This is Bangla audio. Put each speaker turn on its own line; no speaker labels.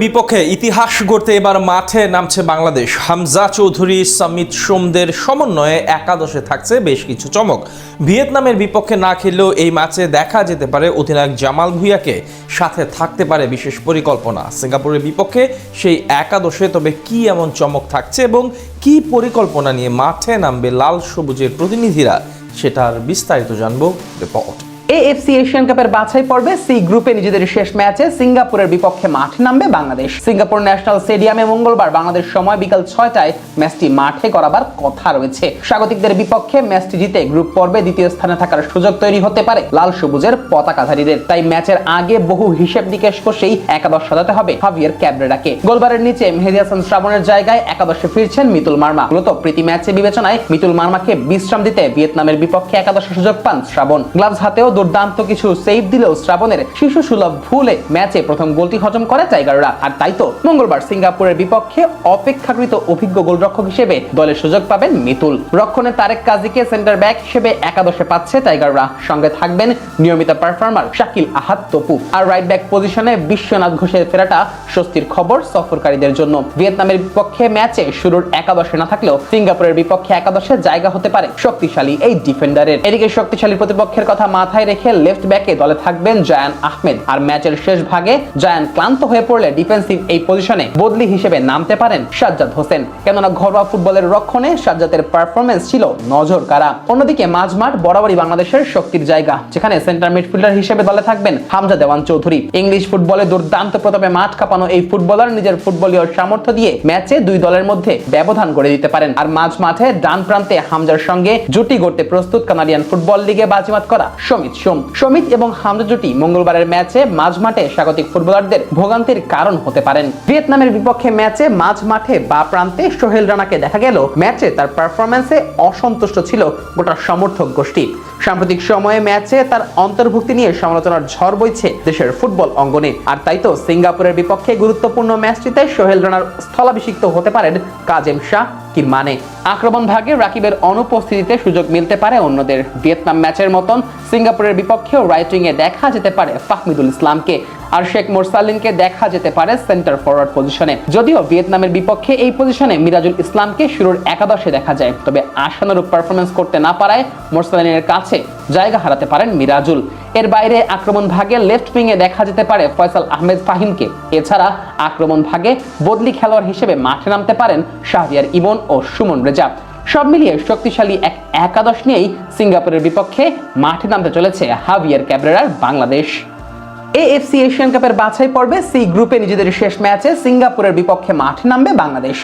বিপক্ষে ইতিহাস গড়তে এবার মাঠে নামছে বাংলাদেশ। হামজা চৌধুরী, সামিত সোমদের সমন্বয়ে একাদশে থাকছে বেশ কিছু চমক। ভিয়েতনামের বিপক্ষে না খেললেও এই ম্যাচে দেখা যেতে পারে অধিনায়ক জামাল ভুঁইয়াকে, সাথে থাকতে পারে বিশেষ পরিকল্পনা। সিঙ্গাপুরের বিপক্ষে সেই একাদশে তবে কি এমন চমক থাকছে এবং কি পরিকল্পনা নিয়ে মাঠে নামবে লাল সবুজের প্রতিনিধিরা, সেটার বিস্তারিত জানবো রিপোর্ট।
এএফসি এশিয়ান কাপের বাছাই পর্বে সি গ্রুপে নিজেদের শেষ ম্যাচে সিঙ্গাপুরের বিপক্ষে মাঠে নামবে বাংলাদেশ। সিঙ্গাপুর ন্যাশনাল স্টেডিয়ামে মঙ্গলবার বাংলাদেশ সময় বিকাল 6টায় ম্যাচটি মাঠে করাবার কথা রয়েছে। স্বাগতিকদের বিপক্ষে ম্যাচটি জিতে গ্রুপ পর্বে দ্বিতীয় স্থানে থাকার সুযোগ তৈরি হতে পারে লাল সবুজের পতাকাধারীদের। তাই ম্যাচের আগে বহু হিসেব নিকেশ কষেই একাদশ সাজাতে হবে হাভিয়ের ক্যাবরেরাকে। গোলবারের নিচে মেহেদী হাসান শ্রাবণের জায়গায় একাদশে ফিরছেন মিতুল মার্মা। মূলত প্রীতি ম্যাচে বিবেচনায় মিতুল মার্মাকে বিশ্রাম দিতে ভিয়েতনামের বিপক্ষে একাদশে সুযোগ পান শ্রাবণ। গ্লাভস হাতেও দুর্দান্ত কিছু সেভ দিলেও শ্রাবণের শিশু সুলভ ভুলে ম্যাচে প্রথম গোলটি হজম করে টাইগাররা। আর তাই তো মঙ্গলবার সিঙ্গাপুরের বিপক্ষে অপেক্ষাকৃত অভিজ্ঞ গোলরক্ষক হিসেবে দলে সুযোগ পাবেন মিতুল। রক্ষণে তারেক কাজীকে সেন্টার ব্যাক হিসেবে একাদশে পাচ্ছে টাইগাররা। সঙ্গে থাকবেন নিয়মিত পারফর্মার শাকিল আহাদ তপু। আর রাইট ব্যাক পজিশনে বিশ্বনাথ ঘোষের ফেরাটা স্বস্তির খবর সফরকারীদের জন্য। ভিয়েতনামের বিপক্ষে ম্যাচে শুরুর একাদশে না থাকলেও সিঙ্গাপুরের বিপক্ষে একাদশে জায়গা হতে পারে শক্তিশালী এই ডিফেন্ডারের। এদিকে শক্তিশালী প্রতিপক্ষের কথা মাথায় রেখে লেফট ব্যাকে দলে থাকবেন জায়ান আহমেদ। আর ম্যাচের শেষ ভাগে জায়ান ক্লান্ত হয়ে পড়লে ডিফেন্সিভ এই পজিশনে বদলি হিসেবে নামতে পারেন সাজ্জাদ হোসেন। কেননা ঘরোয়া ফুটবলের রক্ষণে সাজ্জাদের পারফরম্যান্স ছিল নজর কাড়া। অন্যদিকে মাঝমাঠ বরাবরই বাংলাদেশের শক্তির জায়গা, যেখানে সেন্টার মিডফিল্ডার হিসেবে দলে থাকবেন হামজা দেওয়ান চৌধুরী। ইংলিশ ফুটবলে দুর্দান্ত প্রতাপে মাঠ কাঁপানো এই ফুটবলার নিজের ফুটবলীয় সামর্থ্য দিয়ে ম্যাচে দুই দলের মধ্যে ব্যবধান গড়ে দিতে পারেন। আর মাঝ মাঠে ডান প্রান্তে হামজার সঙ্গে জুটি গড়তে প্রস্তুত কানাডিয়ান ফুটবল লিগে বাজিমাত করা সমিত এবং হামজা জুটি মঙ্গলবারের ম্যাচে মাঝ মাঠে স্বাগতিক ফুটবলারদের ভোগান্তির কারণ হতে পারেন। ভিয়েতনামের বিপক্ষে ম্যাচে মাঝ মাঠে বা প্রান্তে সোহেল রানাকে দেখা গেল ম্যাচে তার পারফরম্যান্সে অসন্তুষ্ট ছিল গোটা সমর্থক গোষ্ঠী। সাম্প্রতিক সময়ে ম্যাচে তার অন্তর্ভুক্তি নিয়ে সমালোচনার ঝড় বইছে দেশের ফুটবল অঙ্গনে। আর তাই তো সিঙ্গাপুরের বিপক্ষে গুরুত্বপূর্ণ ম্যাচটিতে সোহেল রানার স্থলাভিষিক্ত হতে পারেন কাজেম শাহ কিরমানে। আক্রমণ ভাগে রাকিবের অনুপস্থিতিতে সুযোগ মিলতে পারে অন্যদের। ভিয়েতনাম ম্যাচের মতন সিঙ্গাপুরের বিপক্ষেও রাইট উইংয়ে দেখা যেতে পারে ফাহমিদুল ইসলামকে। আর শেখ মোরসালিনকে দেখা যেতে পারে সেন্টার ফরওয়ার্ড পজিশনে। যদিও ভিয়েতনামের বিপক্ষে এই পজিশনে মিরাজুল ইসলামকে শুরুর একাদশে দেখা যায়, তবে আশানুরূপ পারফরমেন্স করতে না পারায় মোরসালিনের কাছে জায়গা হারাতে পারেন মিরাজুল। এর বাইরে আক্রমণ ভাগে লেফট উইংয়ে দেখা যেতে পারে ফয়সাল আহমেদ ফাহিমকে। এছাড়া আক্রমণ ভাগে বদলি খেলোয়াড় হিসেবে মাঠে নামতে পারেন শাহরিয়ার ইমন ও সুমন রেজা। সব মিলিয়ে শক্তিশালী এক একাদশ নিয়েই সিঙ্গাপুরের বিপক্ষে মাঠে নামতে চলেছে হাভিয়ের ক্যাবরেরার বাংলাদেশ। এএফসি এশিয়ান কাপের বাছাই পর্বে সি গ্রুপে নিজেদের শেষ ম্যাচে সিঙ্গাপুরের বিপক্ষে মাঠে নামবে বাংলাদেশ।